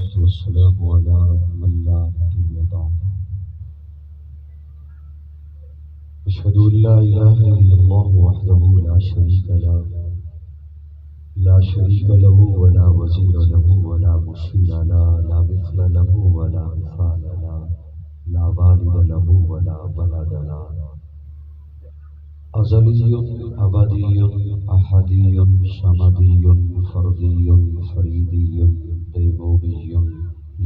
والسلام على من لا نبي بعده أشهد أن لا إله إلا الله وحده لا شريك له ولا وزير له ولا مثيل له لا مثل له ولا مثال له لا والد له ولا ولد له أزلي أبدي أحدي صمدي فردي فريدي ديمومي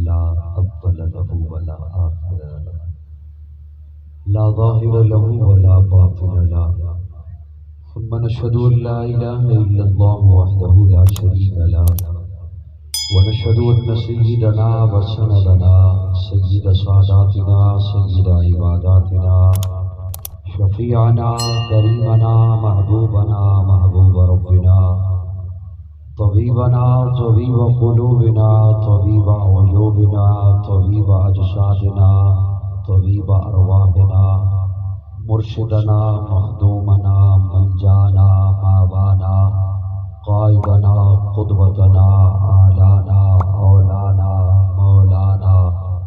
لا أول له ولا آخر له لا ظاهر له ولا باطن له ثم نشهد أن لا إله إلا الله وحده لا شريك له ونشهد أن سيدنا وسندنا سيد ساداتنا سيد عباداتنا شفيعنا كريمنا محبوبنا محبوب ربنا طبيبنا طبيب قلوبنا طبيب عيوبنا طبيب أجسادنا طبيب أرواحنا مرشدنا مخدومنا ملجانا ماوانا قائدنا قدوتنا آلانا اولانا مولانا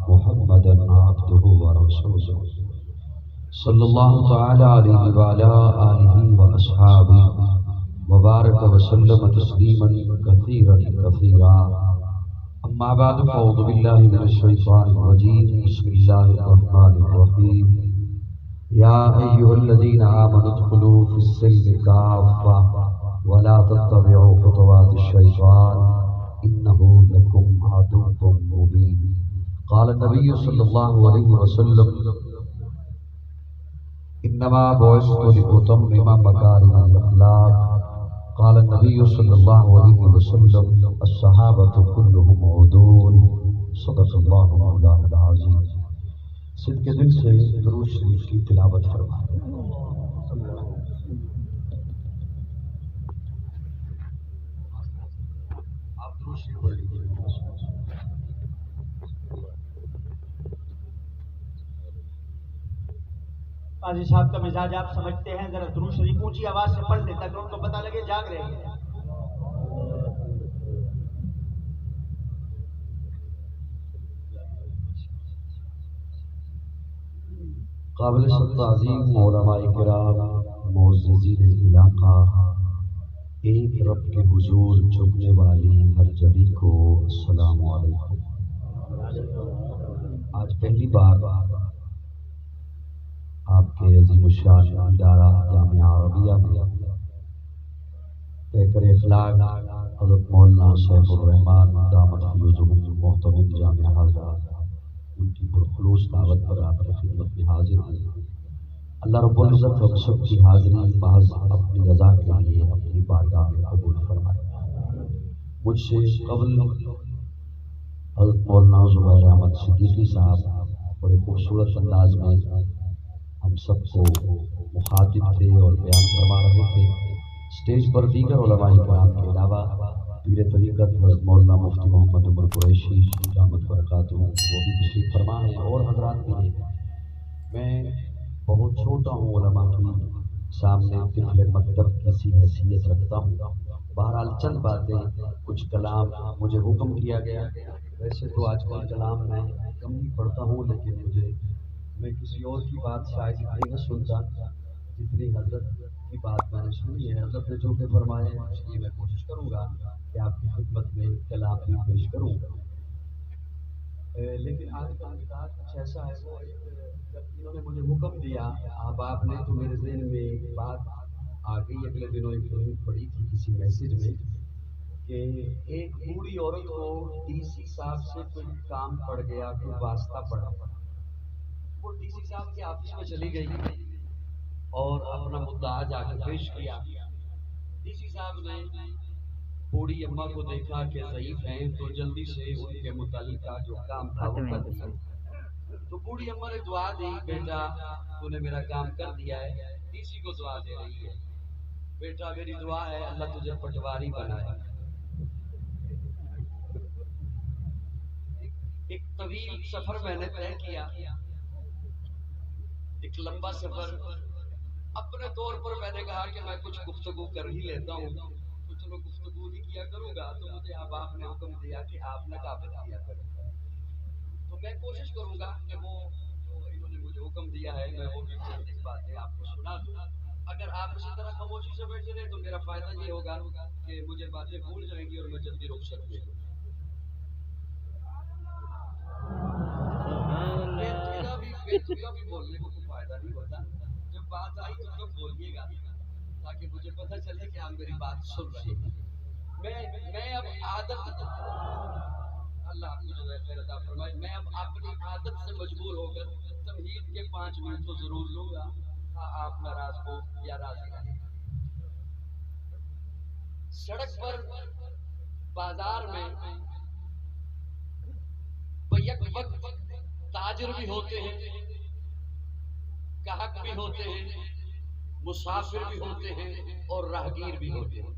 محمدا عبده ورسوله صلی اللہ تعالی علیہ وعلى آلہ وأصحابہ وبارک وسلم تسلیما کثیرا کثیرا اما بعد فاعوذ باللہ من الشیطان الرجیم بسم اللہ الرحمن الرحیم یا ایھا الذین آمنوا ادخلوا فی السلم کافۃ ولا تتبعوا خطوات الشیطان انہ لکم عدو مبین قال النبی صلی اللہ علیہ وسلم انما بعثت لأتمم مکارم الاخلاق قال النبي صلى الله عليه وسلم الصحابة كلهم عدول صدق الله مولانا العظيم صدق دل سے درود شریف کی تلاوت فرمائیں آپ درود شریف پڑھ لیجیے قاضی صاحب کا مزاج آپ سمجھتے ہیں، ذرا درود شریف اونچی آواز سے پڑھ لیں تاکہ ان کو پتہ لگے جاگ رہے ہیں۔ قابل تعظیم علماء کرام معززین علاقہ، ایک رب کے حضور جھکنے والی ہر جبی کو السلام علیکم۔ آج پہلی بار آپ کے عظیم الشان ادارہ جامعہ عربیہ میں پیکر اخلاق حضرت مولانا سیف الرحمان دامت فیوزہم محتمل جامعہ حاضرہ ان کی پرخلوص دعوت پر آپ کی خدمت میں حاضر ہوں۔ اللہ رب العزت ہم سب کی حاضری محض اپنی رضا کے لیے اپنی بارگاہ میں قبول فرمائے۔ مجھ سے قبل حضرت مولانا زبیر احمد صدیقی صاحب بڑے خوبصورت انداز میں ہم سب کو مخاطب تھے اور بیان فرما رہے تھے۔ اسٹیج پر دیگر علماء کرام کے علاوہ پیر طریقت حضرت مولانا مفتی محمد عمر قریشی دامت برکاتہ وہ بھی تشریف فرما ہیں اور حضرات بھی ہیں۔ میں بہت چھوٹا ہوں، علماء کی سامنے طفل مکتب کی سی حیثیت رکھتا ہوں۔ بہرحال چند باتیں، کچھ کلام مجھے حکم کیا گیا۔ ویسے تو آج کل کلام میں کم ہی پڑھتا ہوں، لیکن میں کسی اور کی بات شاید اتنی نہ سنتا جتنی حضرت کی بات میں نے سنی ہے۔ حضرت نے جو کہ فرمائے ہیں اس لیے میں کوشش کروں گا کہ آپ کی خدمت میں کلام بھی پیش کروں۔ لیکن آج کا مزاج کچھ ایسا ہے، وہ جب انہوں نے مجھے حکم دیا احباب نے تو میرے ذہن میں ایک بات آ گئی۔ اگلے دنوں ایک پڑھی تھی کسی میسج میں کہ ایک بوڑھی عورت کو ڈی سی صاحب سے کوئی کام پڑ گیا، کوئی واسطہ پڑا، وہ ڈی سی صاحب کے آفس میں چلی گئی اور اپنا مدعا جا کے پیش کیا۔ ڈی سی صاحب نے بوڑھی اماں کو دیکھا کہ ضعیف ہیں تو جلدی سے ان کے متعلقہ جو کام تھا وہ کر دیا۔ تو بوڑھی اماں نے دعا دی، بیٹا تو نے میرا کام کر دیا ہے۔ ڈی سی کو دعا دے رہی ہے، بیٹا میری دعا ہے اللہ تجھے پٹواری بنائے۔ ایک طویل سفر میں نے طے کیا، ایک لمبا سفر۔ اپنے طور پر میں نے کہا کہ میں کچھ گفتگو کر ہی لیتا ہوں، کچھ میں گفتگو ہی کیا کروں گا تو مجھے اب آپ نے حکم دیا کہ آپ نقابت کیا کریں، تو میں کوشش کروں گا کہ وہ جو انہوں نے مجھے حکم دیا ہے میں وہ بھی چند ایک باتیں آپ کو سنا دوں۔ اگر آپ اسی طرح خاموشی سے بیٹھے رہے تو میرا فائدہ یہ ہوگا کہ مجھے باتیں بھول جائیں گی اور میں جلدی رخصت لے لوں۔ بے بھی بولنے کو کوئی فائدہ نہیں ہوتا، جب بات آئی تو تم بولیے گا تاکہ مجھے پتہ چلے کہ آپ میری بات سن رہے ہیں۔ میں اب عادت، اللہ آپ کو جو ہے خیر عطا فرمائے، میں اب اپنی عادت سے مجبور ہو کر تمہید کے 5 منٹ تو ضرور لوں گا، آپ ناراض ہو یا راضی رہیں۔ سڑک پر بازار میں بیک وقت تاجر بھی ہوتے ہیں، گاہک بھی ہوتے ہیں، مسافر بھی ہوتے ہیں اور راہگیر بھی ہوتے ہیں۔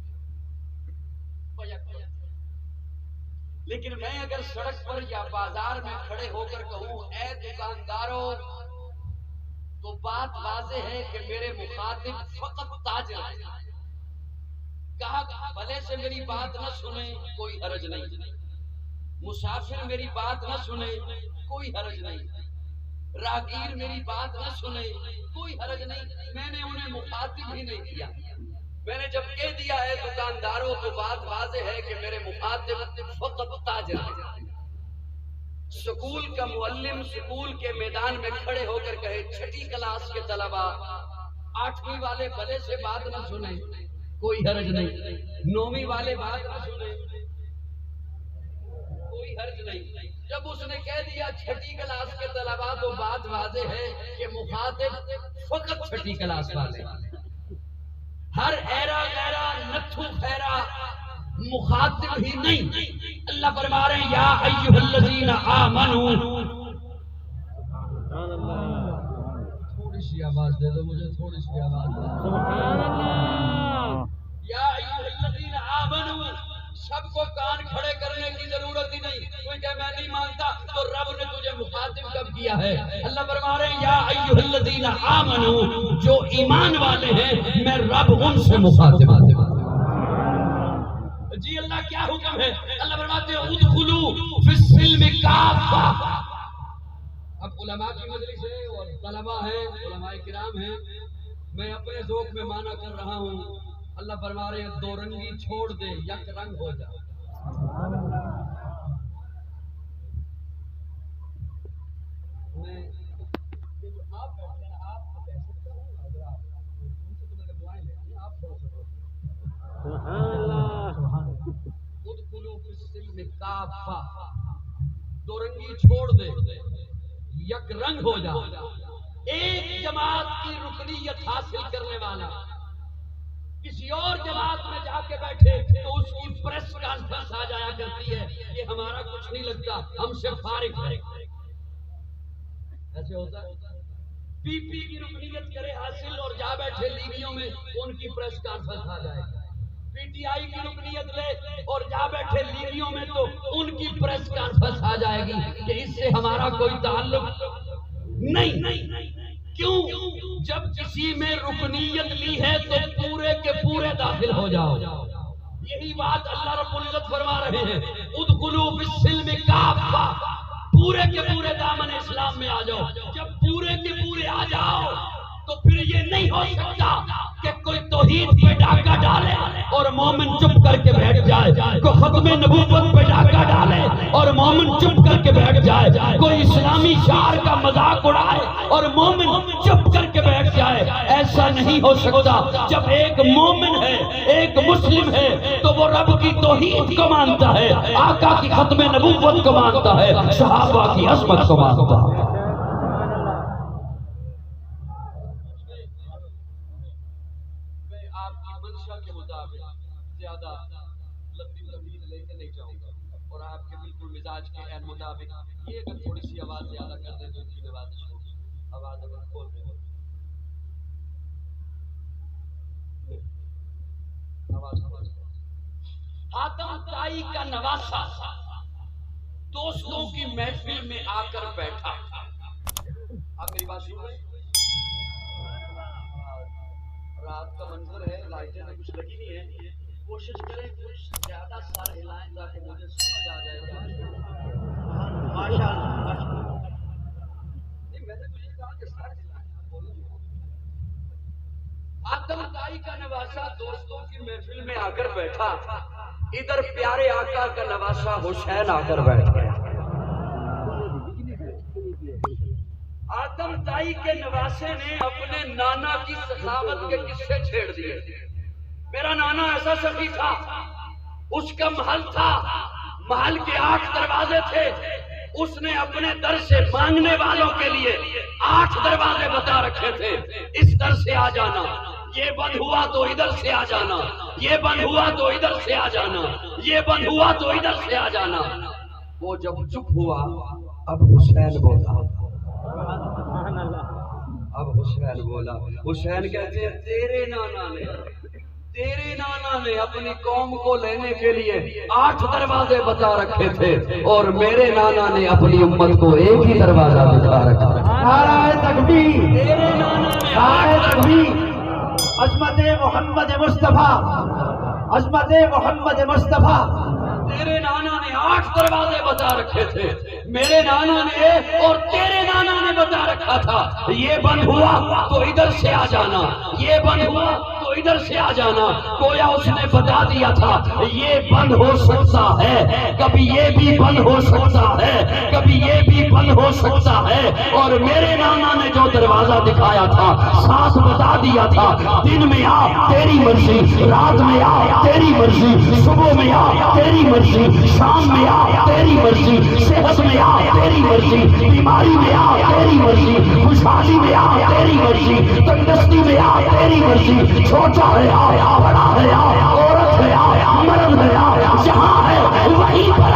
لیکن میں اگر سڑک پر یا بازار میں کھڑے ہو کر کہوں اے دکانداروں تو بات واضح ہے کہ میرے مخاطب فقط تاجر ہیں۔ گاہک بھلے سے میری بات نہ سنے کوئی حرج نہیں، مسافر میری بات نہ سنے کوئی حرج نہیں، راہگیر میری بات نہ سنے کوئی حرج نہیں، میں نے انہیں مخاطب ہی نہیں کیا۔ میں نے جب کہہ دیا ہے دکانداروں تو بات واضح ہے کہ میرے مخاطب فقط تاجر ہیں۔ سکول کا معلم سکول کے میدان میں کھڑے ہو کر کہے 6ٹھی کلاس کے طلبہ 8ویں والے بھلے سے بات نہ سنیں کوئی حرج نہیں، 9ویں والے بات نہ سنیں کوئی حرج نہیں۔ جب اس نے کہہ دیا 6ٹھی کلاس کے طلبہ تو بات واضح ہے کہ مخاطب فقط 6ٹھی کلاس والے۔ ہر ایرا غیرا نتھو خیرا مخاطب ہی نہیں۔ اللہ فرما رہے ہیں یا ایھا الذین آمنوا، تھوڑی سی آواز دے دو مجھے، تھوڑی سی آواز دے دو۔ سبحان اللہ۔ یا ایھا الذین آمنوا، سب کو کان کھڑے کرنے کی ضرورت ہی نہیں، کوئی کہ میں نہیں مانتا تو رب نے تجھے مخاطب کب کیا ہے؟ اللہ فرما رہے ہیں یا ایھا الذین آمنوا، جو ایمان والے ہیں میں رب ان سے مخاطب ہوں۔ جی اللہ کیا حکم ہے؟ اللہ فرماتے ہیں ادخلوا فی السلم کافہ۔ اب علماء کی مجلس ہے اور طلباء ہیں، علماء کرام ہیں، میں اپنے ذوق میں معنی کر رہا ہوں۔ اللہ فرما رہے ہیں 2 رنگی چھوڑ دے یک رنگ ہو جا۔ میں یہ جو آپ بیٹھے ہیں آپ کو کہہ سکتا ہوں اگر آپ ان سے تو میں نے دعائیں لیں آپ بول سکتے ہیں۔ سبحان اللہ۔ ادخلوا فی السلم کافہ، 2 رنگی چھوڑ دے یک رنگ ہو جا۔ ایک جماعت کی رکنیت حاصل کرنے والا کسی اور جماعت میں جا کے بیٹھے تو اس کی پریس کانفرنس آ جایا کرتی ہے یہ ہمارا کچھ نہیں لگتا ہم سے فارغ ہے۔ ایسے ہوتا ہے پی پی کی رکنیت کرے حاصل اور جا بیٹھے لیبیوں میں ان کی پریس کانفرنس آ جائے گی، پی ٹی آئی کی رکنیت لے اور جا بیٹھے لیبیوں میں تو ان کی پریس کانفرنس آ جائے گی کہ اس سے ہمارا کوئی تعلق نہیں۔ کیوں؟ جب کسی میں رکنیت لی ہے تو پورے کے پورے داخل ہو جاؤ۔ یہی بات اللہ رب العزت فرما رہے ہیں ادخلوا فی السلم کافہ، پورے کے پورے دامن اسلام میں آ جاؤ۔ جب پورے کے پورے آ جاؤ تو پھر یہ نہیں ہو سکتا کہ کوئی توحید پہ ڈاکہ ڈالے اور مومن چپ کر کے بیٹھ جائے، کوئی ختم نبوت پہ ڈاکہ ڈالے اور مومن چپ کر کے بیٹھ جائے، کوئی اسلامی شعار کا مذاق اڑائے اور مومن چپ کر کے بیٹھ جائے۔ ایسا نہیں ہو سکتا۔ جب ایک مومن ہے ایک مسلم ہے تو وہ رب کی توحید کو مانتا ہے، آقا کی ختم نبوت کو مانتا ہے، صحابہ کی عظمت کو مانتا ہے۔ زیادہ لمبی تمہید لے کے نہیں جاؤں گا اور آپ کے بالکل مزاج کے عین مطابق یہ اگر تھوڑی سی آواز زیادہ کر دیں تو ان کی نوازش ہوگی۔ آواز اگر کھول دیں آواز کھول دیں۔ حاتم طائی کا نواسا دوستوں کی محفل میں آ کر بیٹھا۔ آپ میری بات سن رہے ہیں؟ رات کا منظر ہے، لائٹیں کچھ لگی نہیں ہے کوشش کریں کچھ زیادہ سر ہلائیں تاکہ مجھے سمجھ آ جائے گا. ماشاءاللہ نہیں میں نے تو یہ کہا کہ سر ہلائیں. آدم تائی کا نواسا دوستوں کی محفل میں آ کر بیٹھا. ادھر پیارے آقا کا نواسا حسین آ کر بیٹھ گیا. آدم تائی کے نواسے نے اپنے نانا کی سخاوت کے قصے چھیڑ دیے. میرا نانا ایسا سخی تھا, اس کا محل تھا, محل کے 8 دروازے تھے. اس نے اپنے در سے مانگنے والوں کے لیے 8 دروازے بتا رکھے تھے. اس در سے آ جانا, یہ بند ہوا تو ادھر سے آ جانا, یہ بند ہوا تو ادھر سے آ جانا, یہ بند ہوا تو ادھر سے آ جانا. وہ جب چپ ہوا اب حسین بولا. اب حسین بولا. حسین کہتے ہیں تیرے نانا نے اپنی قوم کو لینے کے لیے 8 دروازے بتا رکھے تھے اور میرے نانا نے اپنی امت کو ایک ہی دروازہ بتا رکھا. نعرہ تکبیر, تیرے نانا نے نعرہ تکبیر. عظمت محمد مصطفیٰ, عظمت محمد مصطفیٰ. تیرے نانا نے 8 دروازے بتا رکھے تھے, میرے نانا نے اور تیرے نانا نے بتا رکھا تھا یہ بند ہوا تو ادھر سے آ جانا, یہ بند ہوا تو ادھر سے آ جانا. گویا اس نے بتا دیا تھا یہ بند ہو سکتا ہے, کبھی یہ بھی بند ہو سکتا ہے, کبھی یہ بھی بند ہو سکتا ہے. اور میرے نانا نے جو دروازہ دکھایا تھا ساتھ بتا دیا تھا دن میں آ تیری مرضی, رات میں آ تیری مرضی, صبح میں آ تیری مرضی, شام میں آ تیری مرضی, صحت میں آ تیری مرضی, بیماری میں آ تیری مرضی, خوشحالی میں آ تیری مرضی, تندرستی میں آ تیری مرضی. چھوٹا ہے آ, بڑا ہے آ, عورت ہے آ, مرد ہے آ, جہاں ہے وہیں پر آ.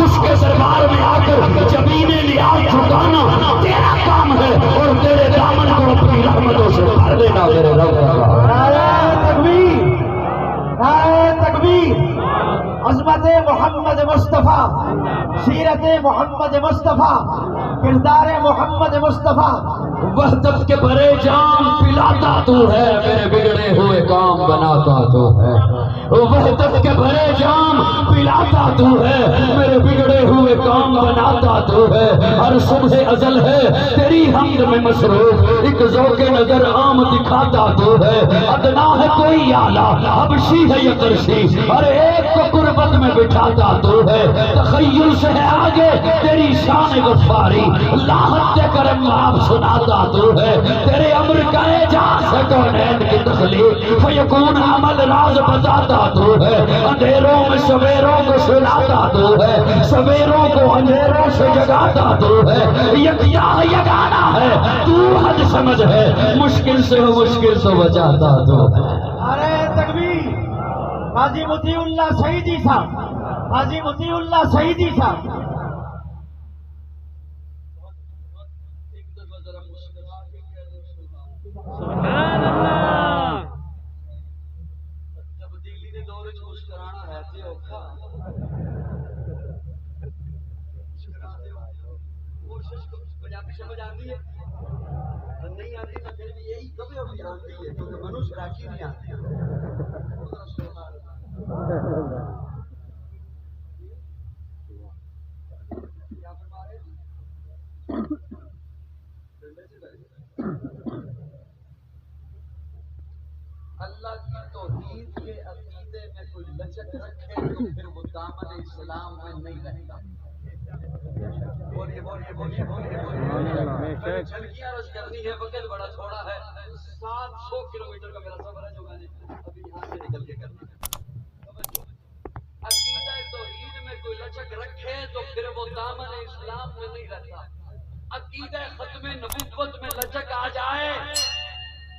اس کے دربار میں آ کر زمینیں نیاز جھکانا تیرا کام ہے اور تیرے دامن کو اپنی رحمتوں سے بھر دینا میرے رب. نعرہ تکبیر, نعرہ تکبیر. عظمت محمد مصطفیٰ, سیرت محمد مصطفیٰ, کردار محمد مصطفیٰ. وحدت کے بھرے جام پلاتا تو ہے, میرے بگڑے ہوئے کام بناتا تو ہے. وحدت کے بھرے جام پلاتا تو ہے, میرے بگڑے ہوئے کام بناتا تو ہے. ہر صبح ازل ہے تیری حمد میں مصروف, ایک ذوق نظر عام دکھاتا تو ہے. ادنا ہے کوئی اعلیٰ, حبشی ہے یا قرشی, ہر ایک کو قربت میں بٹھاتا تو ہے. تخیل سے ہے آگے تیری شان غفاری, لاحت دے کرم آپ سناتا تو ہے. تیرے امر کا اعجاز ہے کونین کی تخلیق, فیکون عمل راز بتاتا تو ہے. اندھیروں میں سویروں کو سلاتا تو ہے, سویروں کو اندھیروں سے جگاتا تو ہے. یکتا یگانا ہے تو حد سمجھ ہے, مشکل سے ہو مشکل سے بچاتا تو ہے. نعرہ تکبیر. قاضی مطیع اللہ سعیدی صاحب, قاضی مطیع اللہ سعیدی صاحب. سبحان اللہ. تبدیلی کے دور میں مسکرانا ہے تے اوکھا. کوشش پنجابی سمجھ آتی ہے, نہیں آتی تو پھر بھی یہی کبھی بھی آتی ہے کیونکہ منوش راکی نہیں آتی. اللہ کی توحید کے عقیدے میں کوئی لچک رکھے تو پھر وہ دامن اسلام میں نہیں رہتا. بولیے بولیے بولیے بولیے بولیے. جھلکیاں رش کرنی ہے, وقت بڑا تھوڑا ہے. 700 کلومیٹر کا میرا سفر ہے جو میں نے ابھی یہاں سے نکل کے کرنا ہے. عقیدہ توحید میں کوئی لچک رکھے تو پھر وہ دامن اسلام میں نہیں رہتا. عقیدہ ختم نبوت میں لچک آ جائے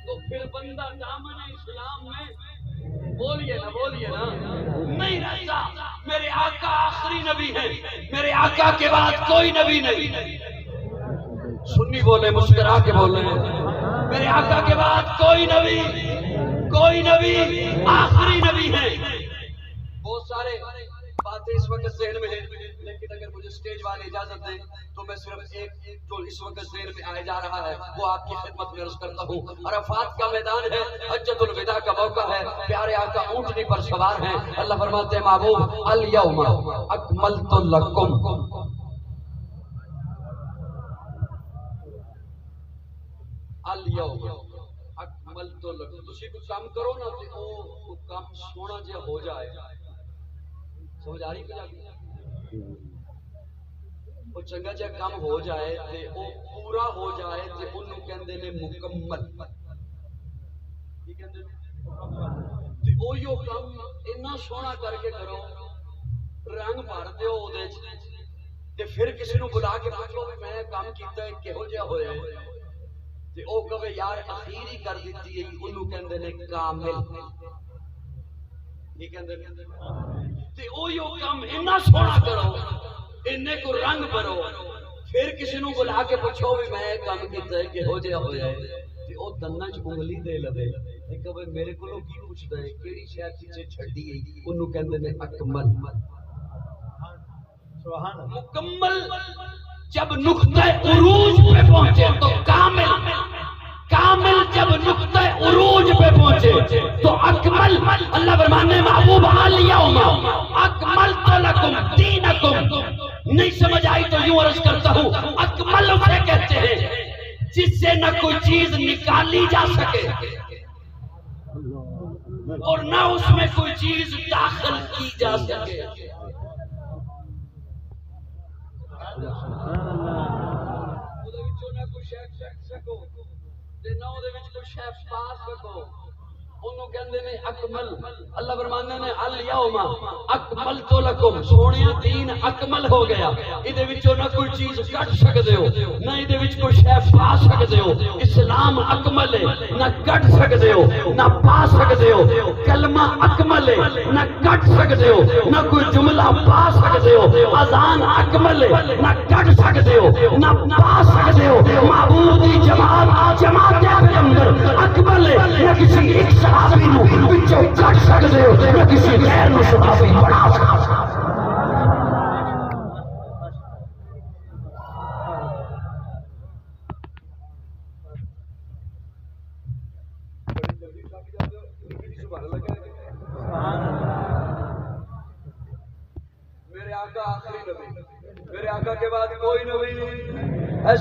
تو پھر بندہ دامن اسلام میں بولیے نا نہیں رہتا. میرے آقا آخری نبی ہے, میرے آقا کے بعد کوئی نبی نہیں. سنی بولے, مسکرا کے بولے, میرے آقا کے بعد کوئی نبی آخری نبی ہے. بہت سارے باتیں اس وقت ذہن میں ہیں, لیکن اگر مجھے اسٹیج والے اجازت دیں تو میں صرف ایک جو اس وقت ذہن میں آیا جا رہا ہے وہ آپ کی خدمت میں عرض کرتا ہوں. عرفات کا میدان ہے, حجۃ الوداع کا موقع ہے, پیارے آقا اونٹنی پر سوار ہیں. اللہ فرماتے ہیں محبوب الیوم اکملت لکم، الیوم اکملت لکم. تسی کوئی کام کرو نا تے او کام سونا جے ہو جائے. سمجھ آ رہی کہ وہ چنگا جا کام ہو جائے تے وہ پورا ہو جائے تے انہوں کہندے نے مکمل. کی کہندے نے تے او یو کام اتنا سونا کر کے کرو، رنگ بھر دیو او دے تے پھر کسی نو بلا کے پوچھو کہ میں کام کیتا ہے کہو جا ہویا ہے تے او کہے یار اخیر ہی کر دتی ہے، انہوں کہندے نے کامل. کی کہندے نے تے او یو کام اتنا سونا کرو، انہیں کو رنگ بھرو، پھر کسی نو بلا کے پوچھو بھی میں کام کیتا ہے کہ ہو جا ہویا ہے تے او دناں چ انگلی دے لوے کہ بھئی میرے کولوں کی پوچھدا ہے کیڑی شے پیچھے چھڈی ہے. اونوں کہندے نے اکمل. سبحان اللہ. مکمل جب نقطہ عروج پہ پہنچے تو کامل، کامل جب نقطہ عروج پہ پہنچے تو اکمل. اللہ فرمانے محبوب الیوم اکملت لکم دینکم. نہیں سمجھ آئی تو یوں عرض کرتا ہوں اکمل اسے کہتے ہیں جس سے نہ کوئی چیز نکالی جا سکے اور نہ اس میں کوئی چیز داخل کی جا سکے. انہوں کہندے نے اکمل. اللہ فرماندے نے الیوم اکملت لکم، سونیا دین اکمل ہو گیا. ادھے وچوں نہ کوئی چیز کٹ سکدے ہو، نہ ادھے وچ کوئی شے پا سکدے ہو. اسلام اکمل ہے، نہ کٹ سکدے ہو نہ پا سکدے ہو. کلمہ اکمل ہے، نہ کٹ سکدے ہو نہ کوئی جملہ پا سکدے ہو. اذان اکمل ہے، نہ کٹ سکدے ہو نہ پا سکدے ہو. معبود دی جماعت کے اندر اکمل ہے، نہ کسی ایک صحابی نو وچوں کٹ سکدے ہو نہ کسی غیر نو صحابی بنا سکدے ہو. میرے آقا آخری نبی، میرے آقا کے بعد کوئی نبی نہیں.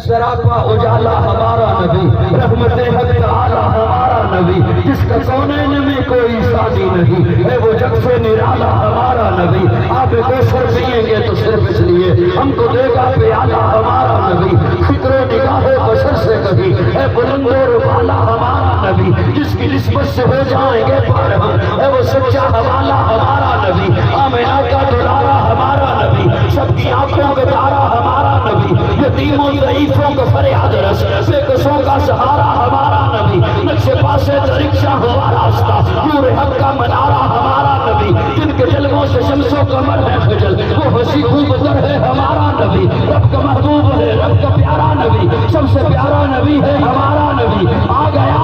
سراپا اجالا ہمارا نبی، رحمت حق تعالی ہمارا نبی، جس کا کونین میں کوئی ثانی نہیں ہے، وہ جگ سے نرالا ہمارا نبی. آپ کو سر پیئیں گے تو صرف اس لیے ہم کو دے گا پیالہ ہمارا نبی. فکر و نگاہ بشر سے کبھی ہے بلند و بالا ہمارا نبی، جس کی نسبت سے ہو جائیں گے پار ہم ہے وہ سچا حوالہ ہمارا نبی. آمنہ کا دلارا ہمارا نبی، سب کی آنکھوں کا تارا ہمارا نبی. یتیموں ضعیفوں کو فریاد رس، بے کسوں کا سہارا ہمارا نبی. نقش پاسے درکشا ہوا راستہ، نور حق کا منارہ ہمارا نبی. جن کے جلووں سے شمس و قمر ہے خجل، وہ ہنسی خوب تر ہے ہمارا نبی. رب کا محبوب ہے، رب کا پیارا نبی، سب سے پیارا نبی ہے ہمارا نبی. آ گیا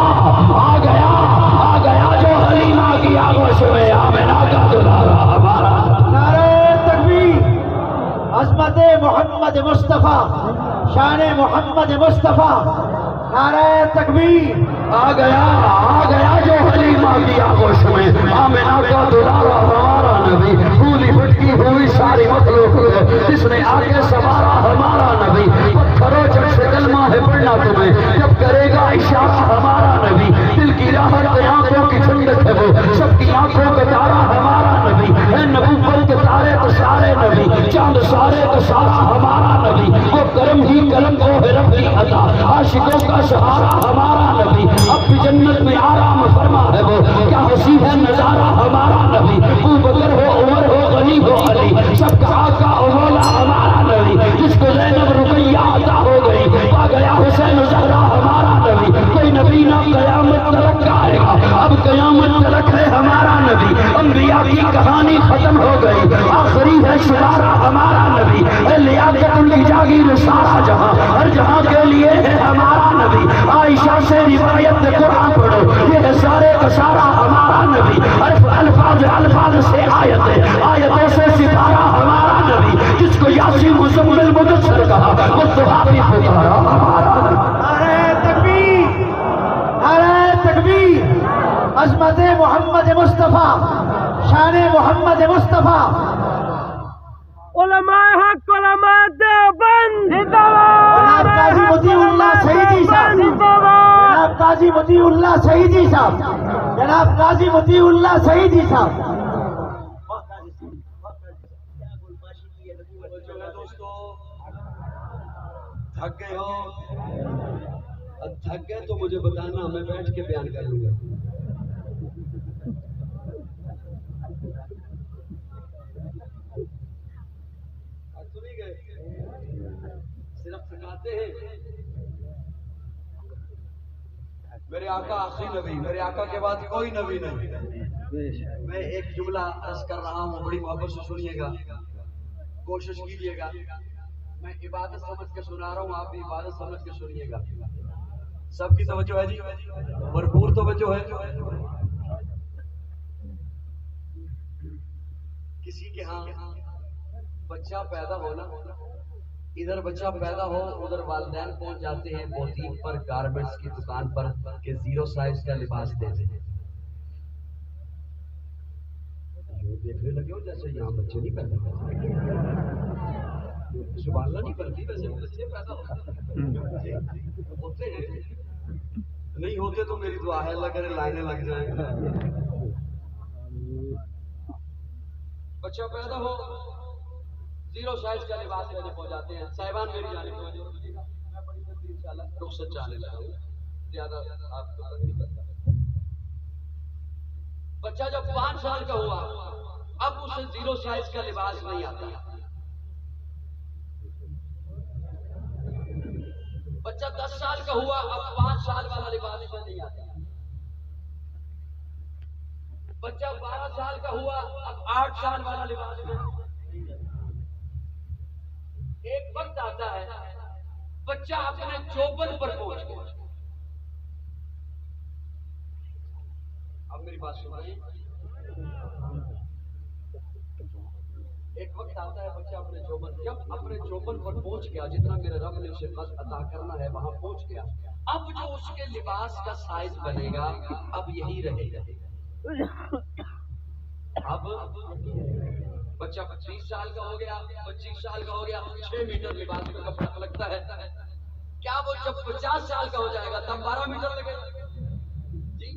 آ گیا آ گیا جو حلیمہ کی آغوش میں، آمنہ کا دلارا ہمارا. نعرہ تکبیر. عظمت محمد مصطفیٰ، شان محمد مصطفیٰ. نعرہ تکبیر. آ گیا جو حلیمہ کی آغوش میں، آمنہ کا دلارا ہمارا نبی. پھولی پھٹکی ہوئی ساری مخلوق ہے، جس نے آگے سوارا ہمارا نبی. پتھروں جب سے کلمہ ہے پڑھنا تمہیں، جب کرے گا اشارہ ہمارا نبی. دل کی راحت آنکھوں کی ٹھنڈک ہے وہ، سب کی آنکھوں کا تارا ہمارا نبی. ہے نبوت کے تارے تو سارے نبی، چاند سارے تو سارا ہمارا نبی. وہ کرم ہی کرم کو ہے رب کی عطا، عاشقوں کا سہارا ہمارا نبی. اب بھی جنت میں آرام فرما ہے وہ، کیا حسین ہے نظارہ ہمارا نبی. ابو بکر ہو عمر ہو غنی ہو علی، سب کا آقا و مولا ہمارا نبی. جس کو زینب رقیہ عطا ہو گئی، پا گیا حسین زہرا ہمارا نبی. کوئی نبی نہ قیامت تلک آئے گا، اب قیامت تلک ہے ہمارا نبی. انبیاء کی کہانی ختم ہو گئی، آخری ہے شمارہ ہمارا نبی. اے لیاقت ان کی جاگیر سارا جہاں، ہر جہاں کے لیے ہے ہمارا نبی. عائشہ سے روایت قرآن پڑھو، یہ ہے سارے کا سارا ہمارا نبی. الفاظ سے آیتوں سے ستارہ ہمارا نبی. جس کو یاسین مزمل مدثر کہا، وہ صحابی پکارا ہمارا نبی. نعرہ تکبیر. نعرہ تکبیر. عظمت محمد محمد مصطفیٰ، شان محمد مصطفیٰ۔ علماء حق، علماء دیوبند زندہ جناب قاضی مطیع اللہ سعیدی صاحب، جناب قاضی مطیع اللہ سعیدی صاحب، جناب قاضی مطیع اللہ سعیدی صاحب۔ تھک گئے ہو؟ تھک گئے تو مجھے بتانا، میں بیٹھ کے بیان کر لوں گا۔ تو نہیں گئے، صرف تھکاتے ہیں۔ میرے آقا آخری نبی، میرے آقا کے بعد کوئی نبی نہیں۔ میں ایک جملہ عرض کر رہا ہوں، بڑی محبت سے سنیے گا، کوشش کیجیے گا۔ میں عبادت سمجھ کے سنا رہا ہوں، آپ بھی عبادت سمجھ کے سنیے گا۔ سب کی توجہ ہے جی، بھرپور توجہ ہے۔ کسی کے ہاں بچہ پیدا ہونا، ادھر بچہ پیدا ہو، ادھر والدین پہنچ جاتے ہیں بوتیک پر، گارمنٹس کی دکان پر کہ 0 سائز کا لباس دے دیں۔ دیکھنے لگے ہو جیسے یہاں بچے نہیں پیدا سبحان اللہ نہیں بنتی، ویسے بچے پیدا ہوتے ہیں، نہیں ہوتے تو میری دعا ہے اللہ کرے لائنیں لگ جائیں۔ بچہ پیدا ہو، 0 سائز کا لباس لینے پہنچ جاتے ہیں۔ صاحبان میری جانب میں بڑی جلدی انشاءاللہ رخصت چاہنے لگا ہوں، زیادہ آپ کو نہیں کرتا۔ بچہ جب 5 سال کا ہوا، اب اسے 0 سائز کا لباس نہیں آتا۔ بچہ 10 سال کا ہوا، اب 5 سال والا لباس اسے نہیں آتا۔ بچہ 12 سال کا ہوا، اب 8 سال والا لباس اسے نہیں آتا۔ ایک وقت آتا ہے بچہ اپنے چوبن پر پہنچ گیا۔ اب میری بات سنائیں، ایک وقت آتا ہے بچہ اپنے چوبن، جب اپنے چوبن پر پہنچ گیا، جتنا میرے رب نے اسے قد عطا کرنا ہے وہاں پہنچ گیا، اب جو اس کے لباس کا سائز بنے گا اب یہی رہے گا۔ اب بچہ 25 سال کا ہو گیا، 25 سال کا ہو گیا، 6 میٹر لباس کا کپڑا لگتا ہے۔ کیا وہ جب 50 سال کا ہو جائے گا تب 12 میٹر لگے گا؟ جی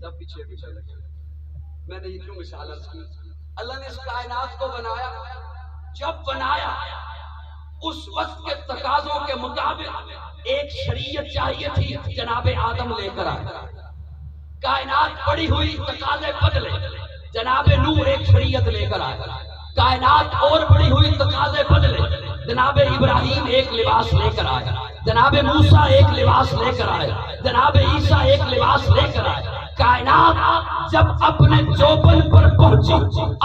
تب بھی 6 میٹر لگے گا۔ میں نے یہ کیوں مثال عرض کی؟ اللہ نے اس کائنات کو بنایا، جب بنایا اس وقت کے تقاضوں کے مطابق ایک شریعت چاہیے تھی، جناب آدم لے کر آیا۔ کائنات بڑی ہوئی، تقاضے بدلے، جناب نوح ایک شریعت لے کر آیا۔ کائنات اور بڑی ہوئی، تقاضے بدلے، جناب ابراہیم ایک لباس لے کر آیا، جناب موسیٰ ایک لباس لے کر آیا، جناب عیسیٰ ایک لباس لے کر آیا۔ کائنات جب اپنے چوبن پر پہنچی،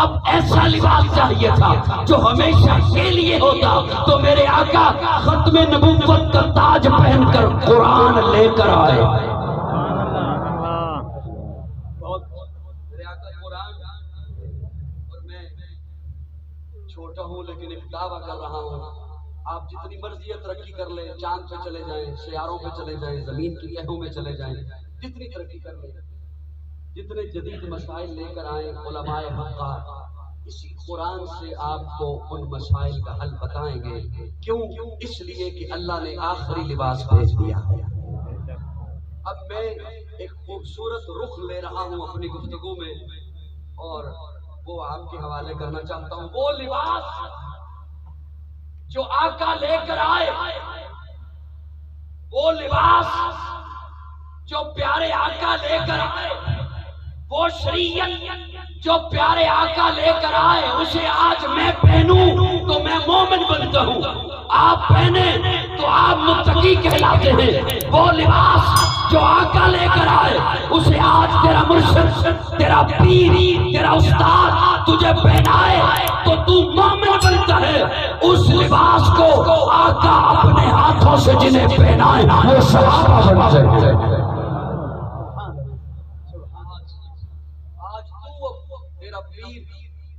اب ایسا لباس چاہیے تھا جو ہمیشہ کے لیے ہوتا، تو میرے آقا ختم نبوت کا تاج پہن کر قرآن لے کر آئے۔ میرے آقا قرآن، اور میں چھوٹا ہوں لیکن ایک دعویٰ کر رہا ہوں، آپ جتنی مرضی ترقی کر لیں، چاند پہ چلے جائیں، سیاروں پہ چلے جائیں، زمین کی تہوں میں چلے جائیں، جتنی ترقی کر لیں، جتنے جدید مسائل لے کر آئیں علماء حق، اسی قرآن سے آپ کو ان مسائل کا حل بتائیں گے۔ کیوں؟ اس لیے کہ اللہ نے آخری لباس بھیج دیا ہے۔ اب میں ایک خوبصورت رخ لے رہا ہوں اپنی گفتگو میں، اور وہ آپ کے حوالے کرنا چاہتا ہوں۔ وہ لباس جو آقا لے کر آئے، وہ لباس جو پیارے آقا لے کر آئے، وہ شریعت جو پیارے آقا لے کر آئے، اسے آج میں پہنوں تو میں مومن بنتا ہوں، آپ پہنے تو آپ متقی کہلاتے ہیں۔ وہ لباس جو آقا لے کر آئے، اسے آج تیرا مرشد، تیرا پیر، تیرا استاد تجھے پہنائے تو تو مومن بنتا ہے۔ اس لباس کو آقا اپنے ہاتھوں سے جنہیں پہنائے وہ صحابہ بنتے ہیں۔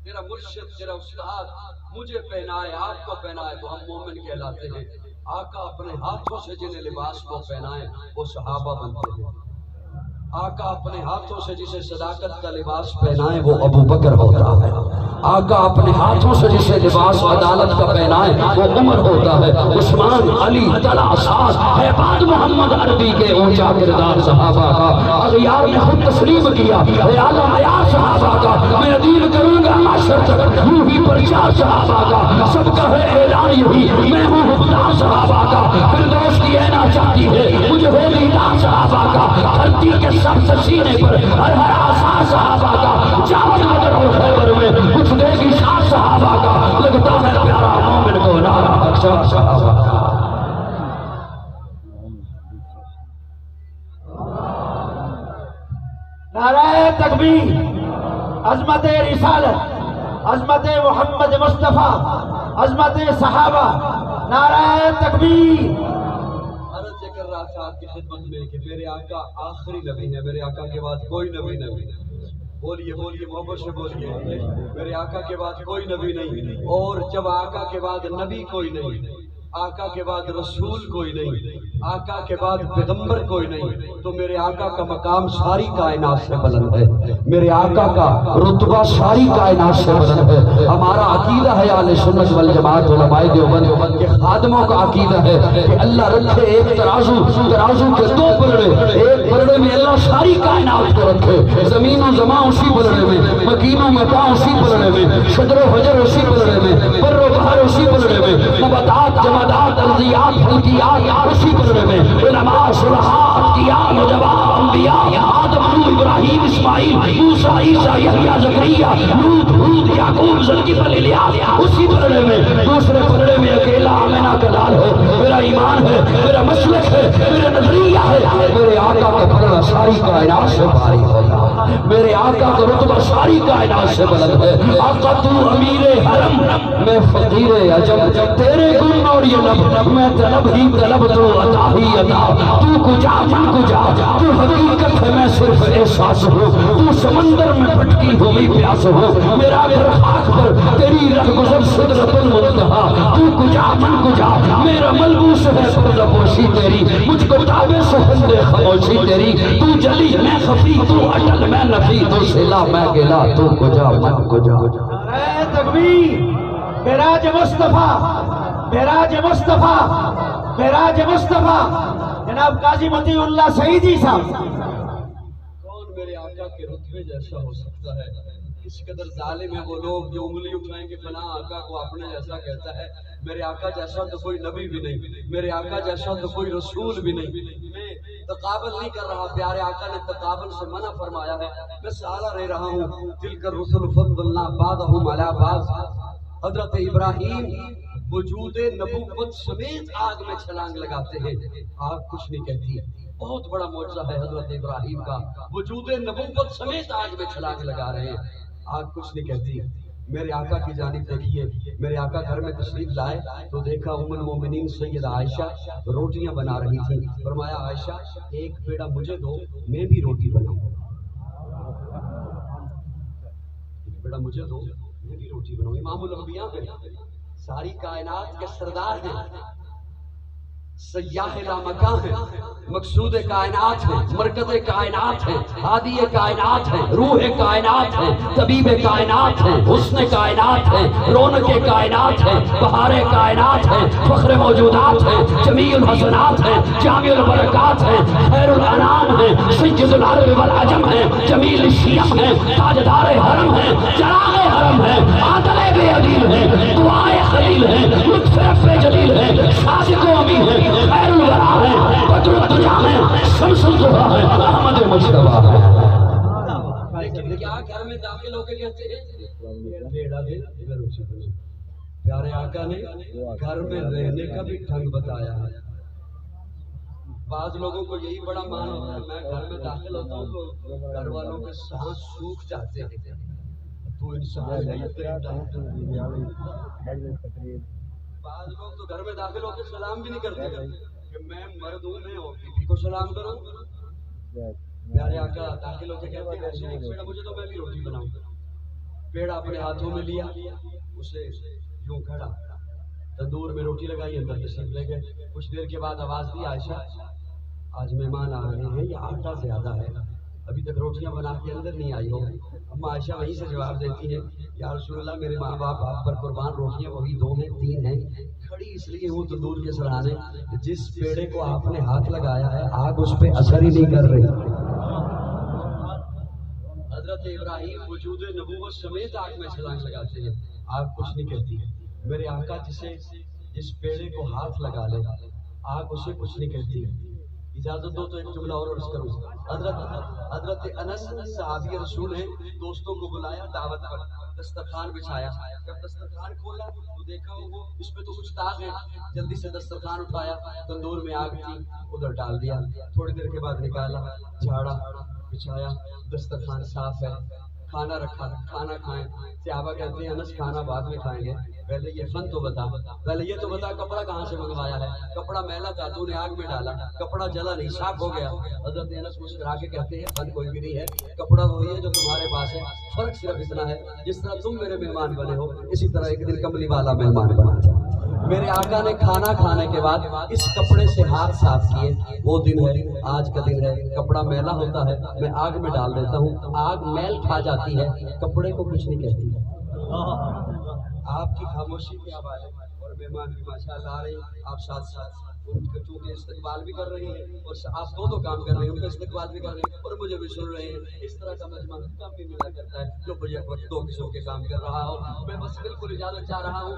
تیرا مرشد، تیرا استاد مجھے پہنائے، آپ کو پہنائے تو ہم مومن کہلاتے ہیں۔ آقا اپنے ہاتھوں سے جنہیں لباس کو پہنائے وہ صحابہ بنتے ہیں۔ آقا اپنے ہاتھوں سے جسے صداقت کا لباس پہنائے وہ ابو بکر ہوتا ہے. آقا اپنے ہاتھوں سے جسے لباس عدالت کا پہنائے وہ عمر ہوتا ہے. عثمان، علی، طلحہ، سعد، عباد محمد عربی کے اونچا کردار صحابہ کا. اغیار نے خود تسلیم کیا اے اعلیٰ معیار صحابہ کا. میں ادیل کروں گا معاشر تک یوں ہی پرچار صحابہ کا. سب کا ہے اعلان یہی میں ہوں حکمران صحابہ کا. فردوس کی اینا چاہتی ہے مجھے ہو دیدار صحابہ کا. دھرتی کے سب سینے پر ہر ہر آسان صحابہ کا. جاوت بدر اور خیبر میں کچھ دے گی شان صحابہ کا. لگتا ہے پیارا مومن کو نعرہ اکثر صحابہ کا. نعرہ تکبیر، عظمت رسالت، عظمت محمد مصطفیٰ، عظمت صحابہ. نعرہ تکبیر. عرض یہ کر رہا تھا آپ کی خدمت میں کہ میرے آقا آخری نبی ہے. میرے آقا کے بعد کوئی نبی نہیں. بولیے بولیے محبت سے بولیے. میرے آقا کے بعد کوئی نبی نہیں. اور جب آقا کے بعد نبی کوئی نہیں، آقا کے بعد رسول کوئی نہیں، آقا کے بعد پیغمبر کوئی نہیں، تو میرے آقا کا مقام ساری کائنات سے بلند ہے. میرے آقا کا رتبہ ساری کائنات سے بلند ہے. ہمارا عقیدہ ہے اہل سنت والجماعت علماء دیوبند کے خادموں کا عقیدہ ہے کہ اللہ رکھے ایک ترازو کے دو پلڑے. ایک پلڑے میں اللہ ساری کائنات کو رکھے. زمین و زمان اسی پلڑے میں، مکین و مکان اسی پلڑے میں، شجر و حجر اسی پلڑے میں، بر و بحر اسی پلڑے میں، نباتات جمادات ارضیات فلکیات اسی پلڑے میں، علماء صلحاء اتقیاء نجباء انبیاء آدم نوح ابراہیم اسماعیل موسیٰ عیسیٰ یحییٰ زکریا لوط ہود یعقوب ذوالکفل الیاس اسی پلڑے میں. دوسرے پلڑے میں اکیلا آمنہ کا لال ہے. میرا ایمان ہے، میرا مسلک ہے، میرا نظریہ ہے. میرے آقا کا پلڑا ساری کائنات سے بھاری ہوگا. میرے آقا کا رتبہ ساری کائنات سے بلند ہے. آقا تو امیر حرم، میں فقیر عجم. تیرے گن اور یہ لب، میں طلب ہی طلب تو عطا ہی عطا. تو کجا من کجا، تو حقیقت ہے میں صرف احساس ہوں. تو سمندر میں پھٹکی ہوئی پیاس ہوں. میرا گھر خاک پر تیری رہ گزر سدرت المنتہا. تو کجا من کجا، میرا ملبوس ہے پردہ پوشی تیری. مجھ کو تابع سخن خاموشی تیری. تو جلی میں خفی، تو اٹل میں نفی. تو سلا میں گلا، تو کجا من کجا. نعرہ تکبیر. معراج مصطفیٰ، معراج مصطفیٰ، معراج مصطفیٰ. جناب قاضی مطیع اللہ سعیدی صاحب. کون میرے آقا کے رتبے جیسا ہو سکتا ہے؟ اس قدر ظالم ہیں وہ لوگ جو انگلی اٹھائیں کہ فلاں آقا کو اپنے جیسا کہتا ہے. میرے آقا جیسا تو کوئی نبی بھی نہیں، میرے آقا جیسا تو کوئی رسول بھی نہیں. میں تقابل نہیں کر رہا، پیارے آقا نے تقابل سے منع فرمایا ہے. میں سہارا رہ رہا ہوں. تلک الرسل فضلنا بعضهم علی بعض. حضرت ابراہیم وجود نبوت سمیت آگ میں چھلانگ لگاتے ہیں، آگ کچھ نہیں کہتی. بہت بڑا معجزہ ہے حضرت ابراہیم کا. وجود نبوت سمیت آگ میں چھلانگ لگا رہے ہیں، آگ کچھ نہیں کہتی. میرے آقا کی جانب دیکھیے. میرے آقا گھر میں تشریف لائے تو دیکھا ام المومنین سیدہ عائشہ روٹیاں بنا رہی تھیں. فرمایا عائشہ ایک پیڑا مجھے دو، میں بھی روٹی بناؤں. ایک پیڑا مجھے دو، میں بھی روٹی بناؤں. امام الانبیاء ہیں، ساری کائنات کے سردار ہیں، سیاح لامکاں ہیں، مقصود کائنات ہیں، مرکز کائنات ہیں، ہادی کائنات ہیں، روح کائنات ہیں، طبیب کائنات ہیں، حسن کائنات ہیں، رونق کائنات ہیں، بہار کائنات ہیں، فخر موجودات ہیں، جمیع الحسنات ہیں، جامع البرکات ہیں، خیر الانام ہیں، سید العرب والعجم ہیں، جمیل الشیم ہیں، تاجدار حرم ہیں، چراغ حرم ہیں، عادل بے عدیل ہیں، دعائے خلیل ہیں، لطف رب جلیل ہیں، صادق و امین ہیں، خیر الورا ہے، بدر الدجا ہے، شمس الضحیٰ ہے، احمد مجتبیٰ ہے. لیکن کیا گھر میں داخل ہو کے کہتے ہیں بیڑا دے ادھر اسی بنے. پیارے آقا نے گھر میں رہنے کا بھی ڈھنگ بتایا ہے. بعض لوگوں کو یہی بڑا مان ہوتا ہے، میں گھر میں داخل ہوتا ہوں تو گھر والوں کے سانس سوکھ جاتے ہیں. تو انسان ہے. بعض لوگ تو گھر میں داخل ہو کے سلام بھی نہیں کرتے کہ میں مرد ہوں، میں بیوی کو سلام کروں. پیارے آقا داخل ہو کے کہتے ہیں ایک پیڑا مجھے تو میں بھی روٹی بناؤں. پیڑا اپنے ہاتھوں میں لیا، اسے یوں کھڑا تندور میں روٹی لگائی، اندر تشریف لے گئے. کچھ دیر کے بعد آواز دی عائشہ آج مہمان آ رہے ہیں، یہ آٹا زیادہ ہے، ابھی تک روٹیاں بنا کے اندر نہیں آئی ہو. اما عائشہ وہیں سے جواب دیتی ہے یا رسول اللہ میرے ماں باپ آپ پر قربان، روٹیاں وہی 2 ہیں 3 ہیں. کھڑی اس لیے ہوں تندور کے سرانے، جس پیڑے کو آپ نے ہاتھ لگایا ہے آگ اس پہ اثر ہی نہیں کر رہی. حضرت ابراہیم وجود نبوت سمیت آگ میں چھلانگ لگاتے ہیں، آگ کچھ نہیں کہتی. میرے آقا جس پیڑے کو ہاتھ لگا لے آگ اسے کچھ نہیں کہتی. اجازت دو تو ایک جملہ اور عرض کروں. حضرت انس صحابی رسول ہیں، دوستوں کو بلایا دعوت پر، دسترخوان بچھایا. جب دسترخوان کھولا تو دیکھا وہ اس پہ تو کچھ داغ ہے. جلدی سے دسترخوان اٹھایا، تندور میں آگ تھی ادھر ڈال دیا. تھوڑی دیر کے بعد نکالا، جھاڑا، بچھایا، دسترخوان صاف ہے. کھانا رکھا، کھانا کھائیں. صحابہ کہتے ہیں انس کھانا بعد میں کھائیں گے، پہلے یہ فن تو بتا، پہلے یہ تو بتا کپڑا کہاں سے منگوایا ہے. کپڑا میلا تھا، تو نے آگ میں ڈالا، کپڑا جلا نہیں، صاف ہو گیا. حضرت انس مسکرا کے کہتے ہیں فن کوئی بھی نہیں ہے، کپڑا وہی ہے جو تمہارے پاس ہے. فرق صرف اتنا ہے جس طرح تم میرے مہمان بنے ہو اسی طرح ایک دن کملی والا مہمان بنا تھا. میرے آقا نے کھانا کھانے کے بعد اس کپڑے سے ہاتھ صاف کیے. وہ دن ہے، آج کا دن ہے. کپڑا میلا ہوتا ہے، میں آگ میں ڈال دیتا ہوں، آگ میل کھا جاتی ہے، کپڑے کو کچھ نہیں کہتی. آپ کی خاموشی کیا بات ہے. اور مہمان بھی ماشاء اللہ آ رہے ہیں، آپ ساتھ ساتھ ان کا چونکہ استقبال بھی کر رہے ہیں اور آپ دو کام کر رہے ہیں، ان کا استقبال بھی کر رہے ہیں اور مجھے بھی سن رہے ہیں. اس طرح کا مجمع کام بھی ملا کرتا ہے جو مجھے وقت 2 قسم کے کام کر رہا ہوں. میں بس بالکل اجازت چاہ رہا ہوں.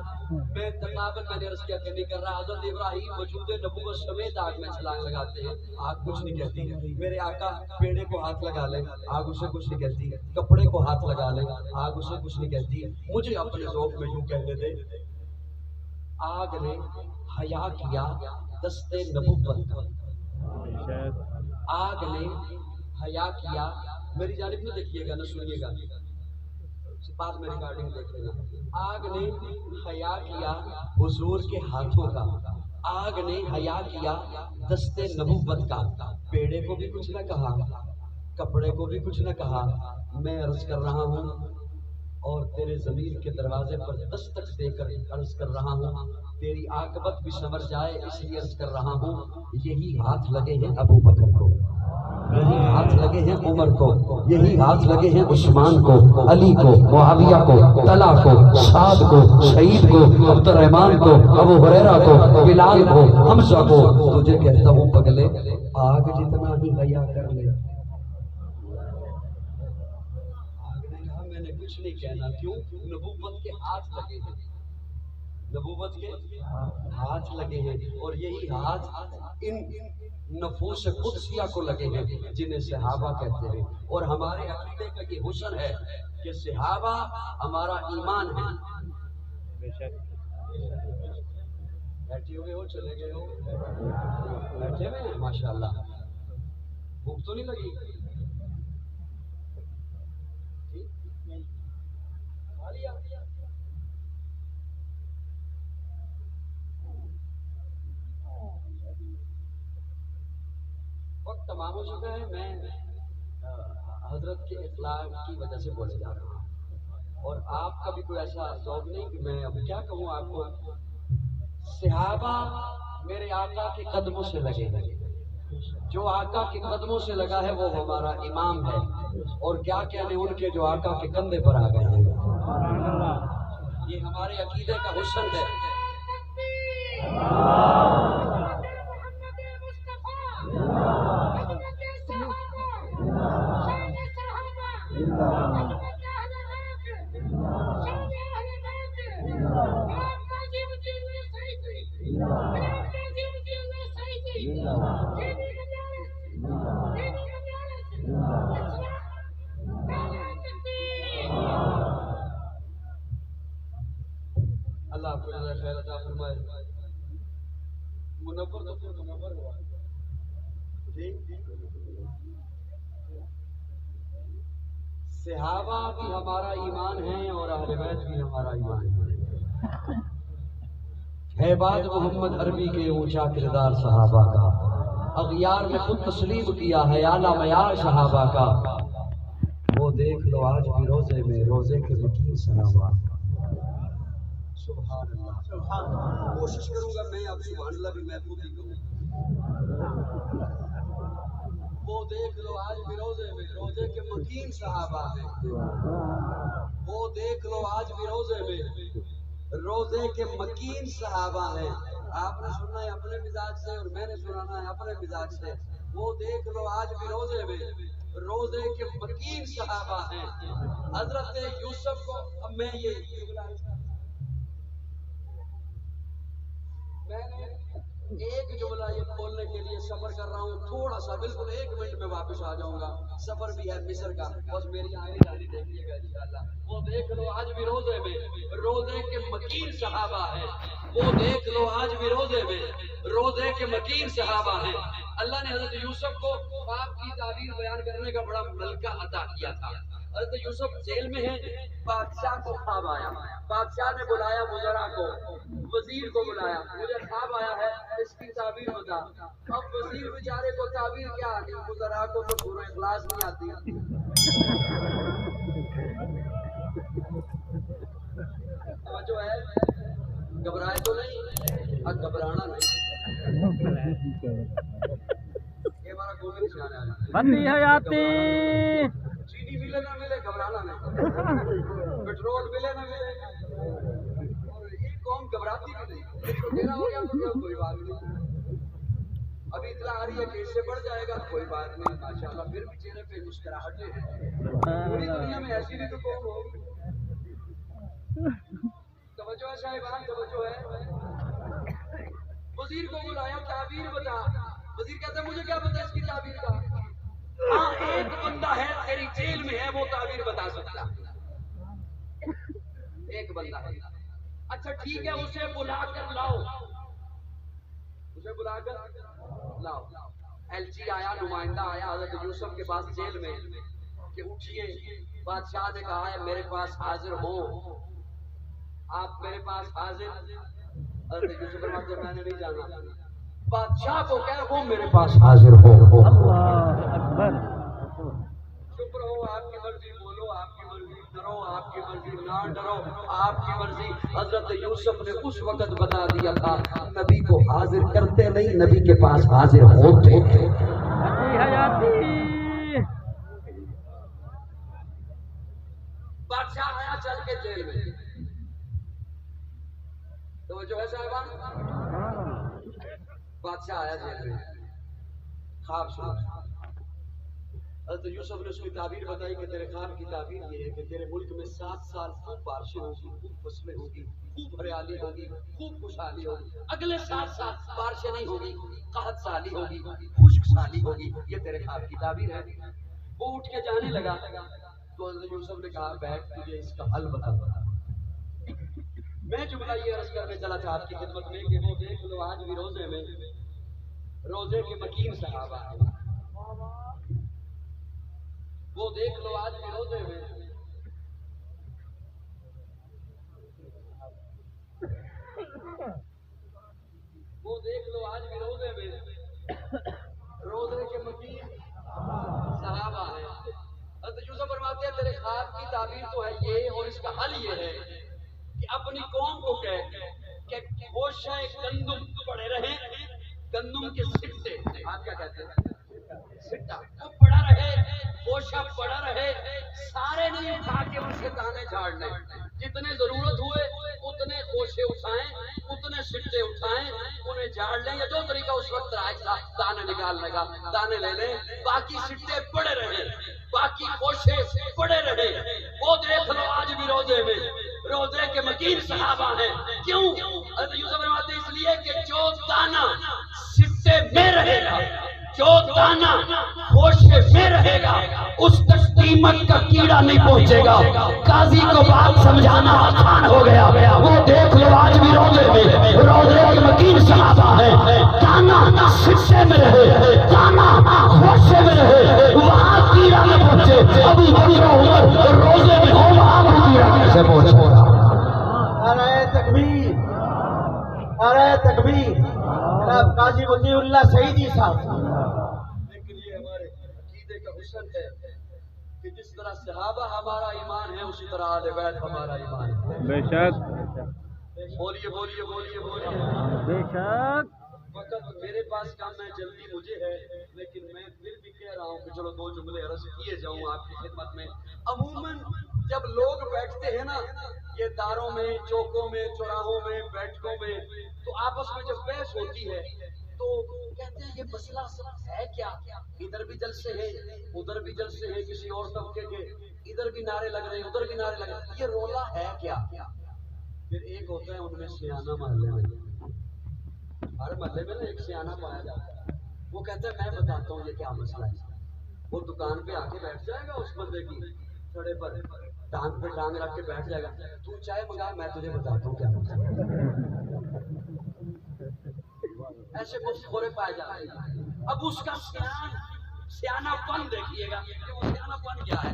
میں تقابل میں نے عرض کیا کہ نہیں کر رہا. حضرت ابراہیم وجود نبوت سمیت آگ میں چھلانگ لگاتے ہیں، آگ کچھ نہیں کہتی. میرے آقا پیڑے کو ہاتھ لگا لے آگ اسے کچھ نہیں کہتی، کپڑے کو ہاتھ لگا لے آگ اسے کچھ نہیں کہتی. مجھے اپنے ذوق میں یوں کہنے دے، آگ نے حیا کیا دستے نبوت کا. آگ نے حیا کیا، میری جانب نہ دیکھیے گا نہ سنیے گا، بعد میں ریکارڈنگ دیکھ لینا. آگ نے حیا کیا حضور کے ہاتھوں کا، آگ نے حیا کیا دستے نبوت کا. پیڑے کو بھی کچھ نہ کہا، کپڑے کو بھی کچھ نہ کہا. میں عرض کر رہا ہوں اور تیرے ضمیر کے دروازے پر دستک دے کر عرض کر رہا ہوں، تیری عاقبت بھی سنور جائے اس لیے عرض کر رہا ہوں. یہی ہاتھ لگے ہیں ابو بکر کو، یہی ہاتھ لگے ہیں عمر کو، یہی ہاتھ لگے ہیں عثمان کو، علی کو، معاویہ کو، طلحہ کو، سعد کو، سعید کو، عبد الرحمن کو، ابو ہریرہ کو، بلال کو، حمزہ کو. تجھے کہتا ہوں پگلے آگ جتنا ہی حیا کر لے. میں نے کچھ نہیں کہنا، کیوں؟ نبوت کے ہاتھ لگے ہیں، نبوت کے ہاتھ لگے ہیں. اور یہی ہاتھ ان نفوس قدسیہ کو لگے ہیں جنہیں صحابہ کہتے ہیں. اور ہمارے عقیدے کا یہ حسن ہے کہ صحابہ ہمارا ایمان ہے. بیٹھے ہوئے ہو، چلے گئے ہو، بیٹھے ہوئے ہیں ماشاءاللہ. بھوک تو نہیں لگی؟ وقت تمام ہو چکا ہے. میں حضرت کے اخلاق کی وجہ سے بولے جا رہا ہوں اور آپ کا بھی کوئی ایسا ذوق نہیں کہ میں اب کیا کہوں آپ کو. صحابہ میرے آقا کے قدموں سے لگے ہیں، جو آقا کے قدموں سے لگا ہے وہ ہمارا امام ہے. اور کیا کہنے ان کے جو آقا کے کندھے پر آ گئے ہیں. یہ ہمارے عقیدے کا حسن ہے. اللہ آپ کو خیر عطا فرمائے. منور تو پھر منور ہوا جی. صحابہ بھی ہمارا ایمان ہے اور اہل بیت بھی ہمارا ایمان ہے. بعد محمد عربی کے اونچا کردار صحابہ کا، اغیار میں خود تسلیم کیا ہے اعلیٰ معیار صحابہ کا. وہ دیکھ لو آج بھی روزے میں روزے کے وکیل صحابہ. سبحان اللہ. کوشش کروں گا میں اب سبحان اللہ بھی محفوظ ہی کروں. وہ دیکھ لو آج بھی روزے میں روزے کے مکین صحابہ ہیں. وہ دیکھ لو آج بھی روزے میں روزے کے مکین صحابہ ہیں. آپ نے سننا ہے اپنے مزاج سے اور میں نے سنانا ہے اپنے مزاج سے. وہ دیکھ لو آج بھی روزے میں روزے کے مکین صحابہ ہیں. حضرت یوسف کو اب میں نے ایک جملہ یہ بولنے کے لیے سفر کر رہا ہوں تھوڑا سا بالکل 1 منٹ میں واپس آ جاؤں گا. سفر بھی ہے مصر کا بس میری آنے جانی دیکھیے گا انشاءاللہ. وہ دیکھ لو آج بھی روزے میں روزے کے مکین صحابہ ہیں. وہ دیکھ لو آج بھی روزے میں روزے کے مکین صحابہ ہیں. اللہ نے حضرت یوسف کو خواب کی تعبیر بیان کرنے کا بڑا ملکہ عطا کیا تھا. حضرت یوسف جیل میں ہیں. بادشاہ کو خواب آیا. بادشاہ نے بلایا وزراء کو وزیر کو بلایا. مجھے خواب آیا ہے اس کی تعبیر بتا. اب وزیر بیچارے کو تعبیر کیا آتی وزراء کو تو سورہ اخلاص نہیں آتی. جو ہے گھبرائے تو نہیں اب گھبرانا نہیں. یہ ہمارا کوئی نشان ہے بندی حیاتی چینی ملے نہ ملے گھبرانا نہیں. پیٹرول ملے نہ ملے اور یہ قوم گھبراتی بھی نہیں. اس کو دینا ہو گیا تو کوئی بات نہیں. ابھی اطلاع آ رہی ہے کہ اس سے بڑھ جائے گا کوئی بات نہیں. ماشاءاللہ پھر بھی چہرے پہ مسکراہٹیں ہیں. پوری دنیا میں ایسی بھی تو قوم ہوگی. توجہ ہے صاحبان توجہ ہے. وزیر کو بلایا تعبیر بتا. وزیر کہتا ہے مجھے کیا پتا اس کی تعبیر کا. ہاں ایک بندہ ہے تیری جیل میں ہے وہ تعبیر بتا سکتا. ایک بندہ ہے. اچھا ٹھیک ہے اسے بلا کر لاؤ. اسے بلا کر لاؤ. ایل چی آیا نمائندہ آیا حضرت یوسف کے پاس جیل میں کہ اٹھیے. بادشاہ نے کہا ہے میرے پاس حاضر ہو. آپ میرے پاس حاضر. حضرت یوسف فرماتے ہیں میں نے نہیں جانا. بادشاہ کو کہہ وہ میرے پاس حاضر ہو. اللہ اکبر. چپ رہو آپ کی مرضی بولو آپ کی مرضی ڈرو آپ کی مرضی نہ ڈرو آپ کی مرضی. حضرت یوسف نے اس وقت بتا دیا تھا نبی کو حاضر کرتے نہیں نبی کے پاس حاضر ہوتے تھے. بندی حیاتی بادشاہ آیا چل کے جیل میں. تو جو ہے صاحبان بادشاہ آیا جیل میں خواب سنا. حضرت یوسف نے اس کی تعبیر بتائی کہ تیرے خواب کی تعبیر یہ ہے کہ تیرے ملک میں 7 سال خوب بارشیں ہوگی خوب فصلیں ہوگی خوب ہریالی ہوگی خوب خوشحالی ہوگی. اگلے 7 سال بارشیں نہیں ہوگی قحط سالی ہوگی خشک سالی ہوگی. یہ تیرے خواب کی تعبیر ہے. وہ اٹھ کے جانے لگا تو حضرت یوسف نے کہا بیٹھ تجھے اس کا حل بتا. میں جملہ یہ عرض کرنے چلا تھا آپ کی خدمت میں کہ وہ دیکھ لو آج بھی روزے میں روزے کے مکین صحابہ ہیں. وہ دیکھ لو آج بھی روزے میں وہ دیکھ لو آج بھی روزے میں روزے کے مکین صحابہ ہیں. حضرت یوسف فرماتے ہیں تیرے خواب کی تعبیر تو ہے یہ اور اس کا حل یہ ہے کہ اپنی قوم کو کہہ کہ گوشہ گندم پڑے رہے. گندم کے سٹے آپ کیا کہتے ہیں سٹا وہ پڑا رہے گوشہ پڑا رہے. سارے نہیں اٹھا کے ان سے دانے جھاڑنے. جتنے ضرورت ہوئے اتنے گوشے اٹھائیں اتنے سٹے اٹھائیں انہیں جھاڑ لیں. یا جو طریقہ اس وقت رائج تھا دانے نکالنے کا دانے لے لیں. باقی سٹے پڑے رہے باقی گوشے پڑے رہے. وہ دیکھ لو آج بھی روزے میں روزے کے مکین صحابہ ہیں. کیوں؟ حضرت یوسف فرماتے ہیں اس لیے کہ جو دانا سٹے میں رہے گا جو دانا گوشے میں رہے گا اس تک دیمک کا کیڑا نہیں پہنچے گا. قاضی کو بات سمجھانا آسان ہو گیا. وہ دیکھ لو آج بھی روزے میں روزے کے مکین صحابہ ہیں. دانا سٹے میں رہے دانا گوشے میں رہے وہاں کیڑا نہ پہنچے. ابھی بڑی عمر روزے میں ہو وہاں بھی کیڑا کیسے پہنچے گا. نعرہ تکبیر نعرہ تکبیر. جناب قاضی مطیع اللہ سعیدی صاحب. لیکن یہ ہمارے عقیدے کا حسن ہے کہ جس طرح صحابہ ہمارا ایمان ہے اسی طرح اہل بیت ہمارا ایمان ہے. بے شک بولیے بولیے بولیے بولیے. بے شک. وقت میرے پاس کام ہے، جلدی مجھے ہے، لیکن میں پھر بھی کہہ رہا ہوں کہ چلو 2 جملے عرض کیے جاؤں آپ کی خدمت میں۔ عموماً جب لوگ بیٹھتے ہیں نا یہ داروں میں، چوکوں میں، چوراہوں میں، بیٹھکوں میں، تو آپس میں جب بحث ہوتی ہے تو کہتے ہیں یہ مسئلہ ہے کیا؟ ادھر بھی جلسے ہیں، ادھر بھی جلسے ہیں کسی اور طبقے کے، ادھر بھی نعرے لگ رہے ہیں، ادھر بھی نعرے لگ رہے ہیں، یہ رولا ہے کیا؟ پھر ایک ہوتا ہے ان میں سیانہ محلے میں، ہر محلے میں نا ایک سیانہ پایا جاتا ہے، وہ کہتا ہے میں بتاتا ہوں یہ کیا مسئلہ ہے۔ وہ دکان پہ آ کے بیٹھ جائے گا اس بندے کی چھڑے پر، ٹانگ پہ ٹانگ رکھ کے بیٹھ جائے گا، تو چائے منگا میں تجھے بتاتا ہوں کیا مسئلہ ہے۔ ایسے مفخورے پائے جاتے ہیں۔ اب اس کا سیانہ پن دیکھیے گا کہ وہ سیانہ پن کیا ہے۔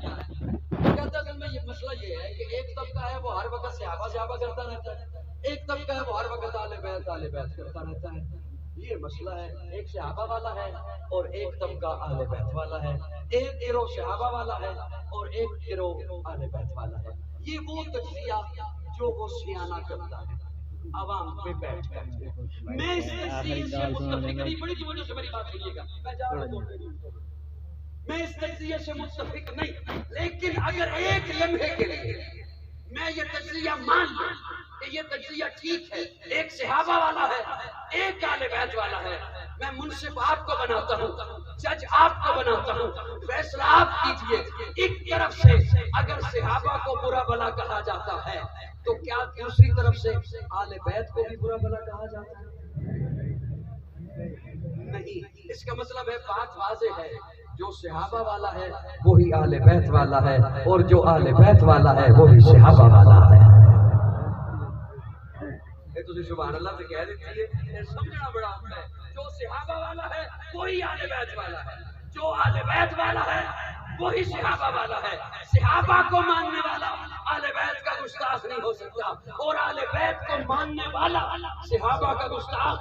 وہ کہتا ہے کہ یہ مسئلہ یہ ہے کہ ایک طبقہ ہے وہ ہر وقت صحابہ کرتا رہتا ہے، ایک طبقہ ہے وہ ہر وقت اہل بیت کرتا رہتا ہے۔ یہ مسئلہ ہے، ایک صحابہ والا ہے اور ایک طبقہ اہل بیت والا ہے، ایک گروہ صحابہ والا ہے اور ایک گروہ اہل بیت والا ہے۔ یہ وہ تجزیہ جو وہ سیانہ کرتا ہے عوام پہ بیٹھ کر۔ میں اس تجزیے سے متفق نہیں، بڑی توجہ سے میری بات سنیے گا، میں جا رہا ہوں، میں اس تجزیے سے متفق نہیں، لیکن اگر ایک لمحے کے لیے میں یہ تجزیہ مان لوں کہ یہ تجزیہ ٹھیک ہے، ایک صحابہ والا ہے، ایک اہل بیت والا ہے، میں منصف آپ کو بناتا ہوں، جج آپ کو بناتا ہوں، فیصلہ آپ کیجئے۔ ایک طرف سے اگر صحابہ کو برا بھلا کہا جاتا ہے تو کیا دوسری طرف سے اہل بیت کو بھی برا بھلا کہا جاتا ہے؟ نہیں، اس کا مطلب ہے بات واضح ہے، جو صحابہ والا ہے وہی اہل بیت والا ہے، اور جو اہل بیت والا ہے وہی صحابہ والا ہے۔ یہ تو سبحان اللہ سے کہہ دیتی ہے، یہ سمجھنا بڑا ہوتا ہے۔ جو صحابہ والا ہے وہی اہل بیت والا ہے، جو اہل بیت والا ہے وہی صحابہ والا ہے۔ صحابہ کو ماننے والا اہل بیت کا گستاخ نہیں ہو سکتا، اور اہل بیت کو ماننے والا صحابہ کا گستاخ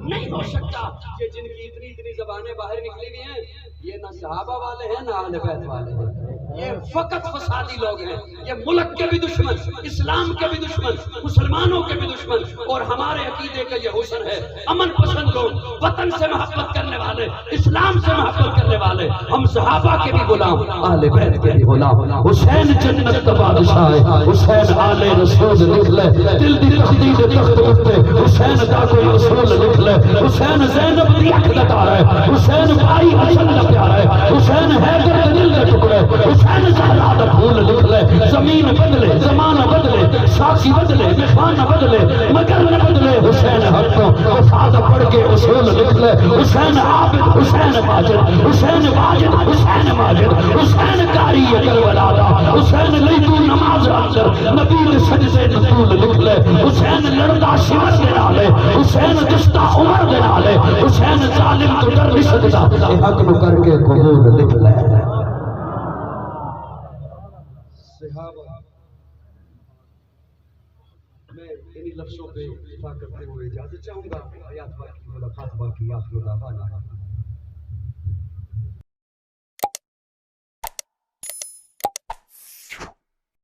نہیں ہو سکتا۔ یہ جن کی اتنی زبانیں باہر نکلی ہوئی ہیں یہ نہ صحابہ والے ہیں نہ اہل بیت والے ہیں، یہ فقط فسادی لوگ ہیں، یہ ملک کے بھی دشمن، اسلام کے بھی دشمن، مسلمانوں کے بھی دشمن، اور ہمارے عقیدے کا یہ حسن ہے، امن پسند لوگ، وطن سے محبت کرنے والے، اسلام سے محبت کرنے والے، ہم صحابہ کے بھی غلام، اہل بیت کے بھی غلام۔ حسین جنت کا بادشاہ ہے، حسین آل رسول لکھ لے، دل دی تخدید تخت اٹھتے، حسین دا کوئی رسول لکھ لے، حسین زینب دی اکھ دا تارا ہے، حسین بھائی حسن دا پیارا ہے، حسین حیدر دے دل دے ٹکڑے، حسین زہرا دا پھول لکھ لے، زمین بدلے، زمانہ بدلے، ساقی بدلے، میخانہ بدلے، مگر نہ بدلے، حسین حقوں وفاد پڑھ کے اصول لکھ لے، حسین عابد، حسین ماجد، حسین واجد، حسین ماجد، حسین قاری کربلا دا، حسین لیتو نماز اندر نبی دے سجدے نزول لکھ لے، حسین لڑدا شمر دے نالے، حسین دستا عمر دے نالے، حسین ظالم تو ڈر نہیں سکتا، اے حق نو کر کے قبول لکھ لے۔ صحابہ، میں انہی لفظوں پہ اتفاق کرتے ہوئے اجازت چاہوں گا، آیات باقی ملاقات باقی، آخر دعوانا